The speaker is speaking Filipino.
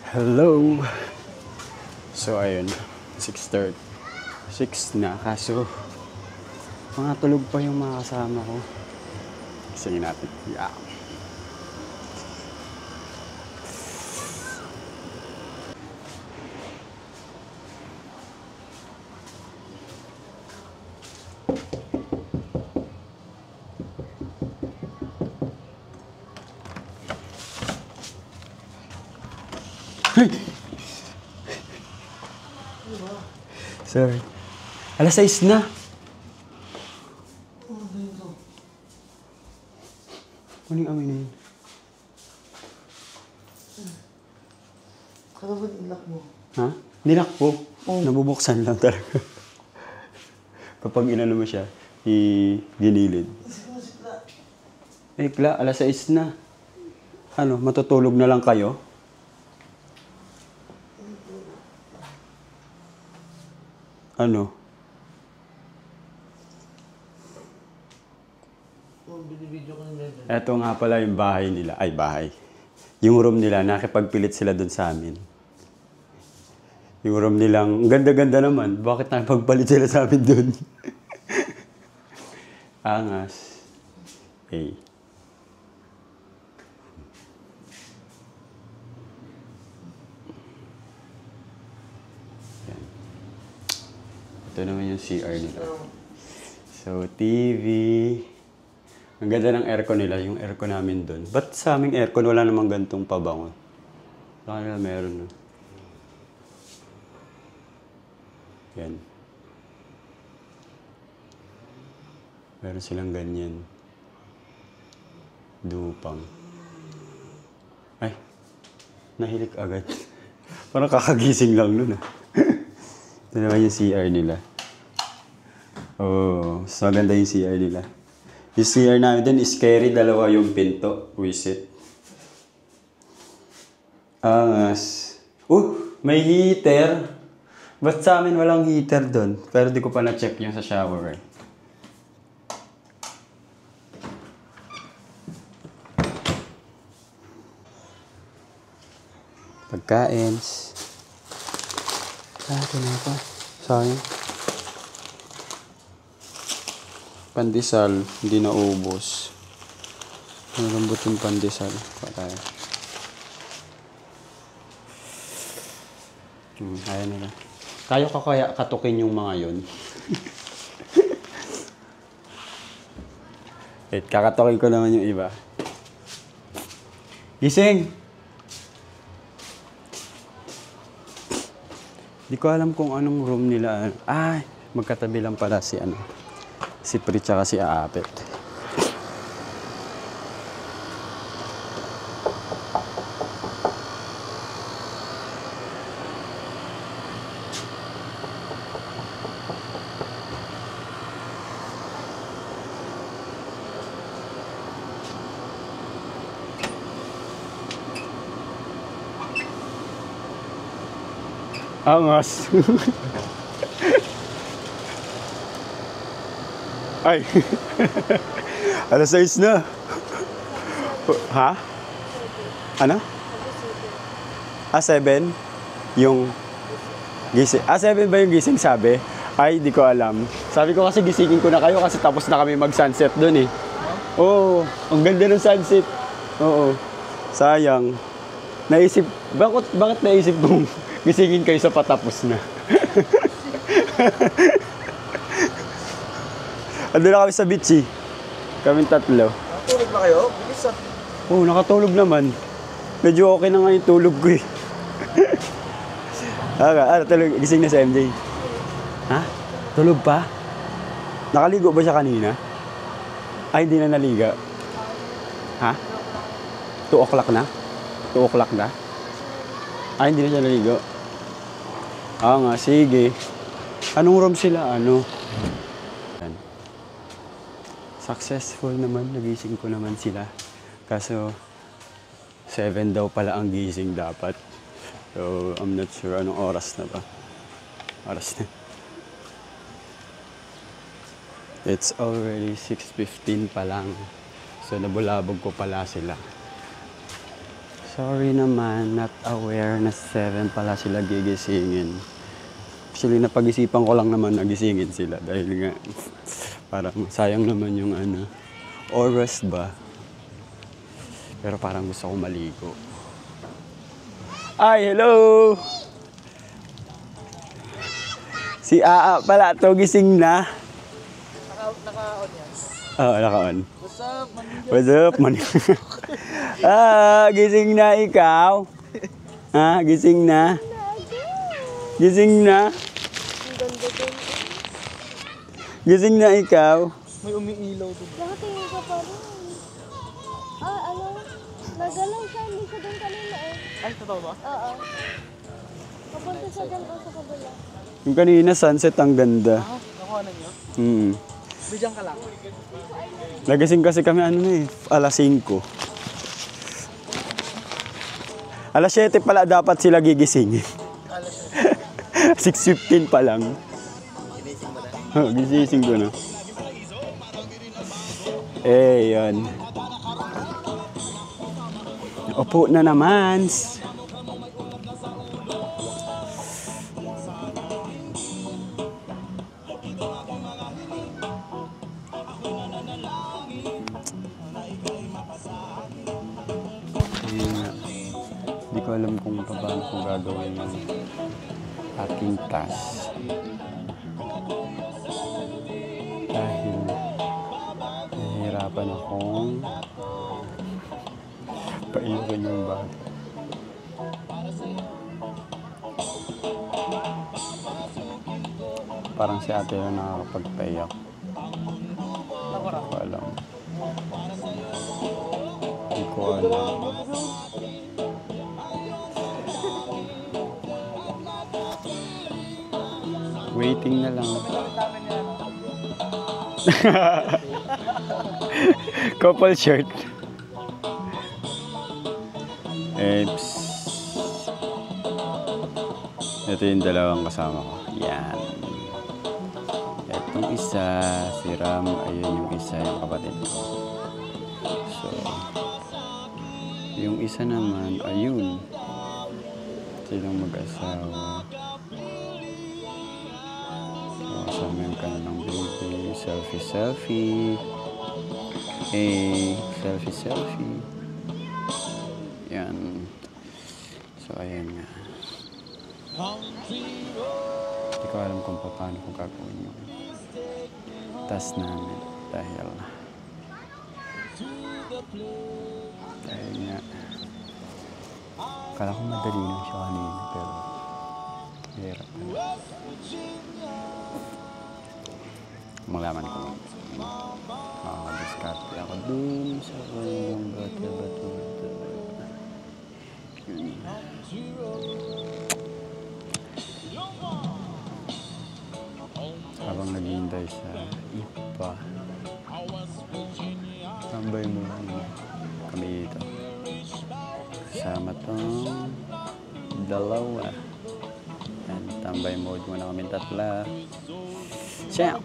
Hello! So ayun, 6:30. 6 na, kaso mga tulog pa yung mga kasama ko. Sige natin. Yeah. Sorry. Alas 6 na. Ano yung amin na yun? Kaya ba nilak mo? Ha? Nilak ko. Nabubuksan lang talaga. Kapag inano mo siya, ginilid. Kla, alas 6 na. Ano, matutulog na lang kayo? Ano? Binibidyo ko nila dyan. Eto nga pala yung bahay nila. Ay, bahay. Yung room nila, nakipagpilit sila dun sa amin. Yung room nilang, ang ganda-ganda naman. Bakit nakipagpalit sila sa amin dun? Angas. Hey. Yan. Ito naman yung CR nila. So, TV. Ang ganda ng aircon nila, yung aircon namin doon. Ba't sa aming aircon wala namang gantong pabango? Sa kanila meron, no? Yan. Meron silang ganyan. Dupang. Ay, nahilik agad. Parang kakagising lang nun, ah. Ito naman yung CR nila. Oh, so maganda yung CR nila. Yung CR namin din is scary, dalawa yung pinto. Wisit. Angas. May heater. Ba't sa amin walang heater doon? Pero di ko pa na-check yung sa shower eh. Pagkains. Ito na ito. Sayang. Pandesal, hindi na ubos. Malambot yung pandesal. Patay. Kaya nila. Kaya ka kaya katukin yung mga yun. Wait, kakatukin ko naman yung iba. Gising! Di ko alam kung anong room nila. Ay, magkatabi lang pala si si Pri tsaka si Aapit. Angas. Ay. Alas 6 na. Ha? Ano? 7? Yung gising. 7 ba yung gising sabi? Ay, di ko alam. Sabi ko kasi gisingin ko na kayo kasi tapos na kami mag-sunset doon eh. Oo, ang ganda ng sunset. Oo. Sayang. Naisip, bakit naisip kong gisingin kayo sa patapos na? Ando na kami sa beach eh. Kaming tatlo. Nakatulog na kayo? Bilis ah. Oo, nakatulog naman. Medyo okay na nga yung tulog ko eh. Tulog. Gising na si MJ. Ha? Tulog pa? Nakaligo ba siya kanina? Ay, hindi na naliga. Ha? 2 o'clock na? 2 o'clock na? Ay, hindi na siya naligo. Nga, sige. Anong room sila? Successful naman, nagising ko naman sila. Kaso, 7 daw pala ang gising dapat. So, I'm not sure anong oras na ba. Oras na. It's already 6:15 pa lang. So, nabulabog ko pala sila. So, Sorry naman, not aware na 7 pala sila gigisingin. Actually, napag-isipan ko lang naman nagisingin sila dahil nga parang sayang naman yung oras ba. Pero parang gusto ko maligo. Ay, hello! Si Aa pala to, gising na. Naka-on yan. Oo, naka-on. What's up, man? What's up, man? Gising na ikaw? Gising na? Gising na? Gising na ikaw? May umiilaw doon. Nakatingin ka pa rin. Nagalaw siya, hindi siya doon kanina eh. Ay, totoo ba? Oo. Papunta siya dyan o sa kabila. Yung kanina, sunset ang ganda. Nakuha na niyo? Bidyan ka lang. Nagising kasi kami alas 5. Alas 7 pala dapat sila gigising. Alas 6:15 pa lang. Ginising mo na? Gising ko na. Yan. Opo na naman. Hindi ko alam kung paano kung gagawin yung aking task. Dahil nahihirapan akong painukin yung bata. Parang si ate lang nakakapagpaiyak. Hindi ko alam. Hindi ko alam. Waiting na lang. Couple shirt. Eps. Ito yung dalawang kasama ko. Yan. Itong isa, si Ram. Ayun yung isa, yung kapatid ko. So, yung isa naman, ayun. Silang mag-asawa. Kasama yung kanilang baby. Selfie. Selfie. Yan. So, ayan nga. Hindi ko alam kung paano ko gagawin yung task namin. Dahil nga. Akala ko madali lang siya kanina. Pero, hirap na. Malaman ko. Diskarte ako dun sa kanyang bata. Habang naghihintay sa ipa, tambay mo kami dito. Kasama tong dalawa. And tambay mode muna kami tatla. Siya!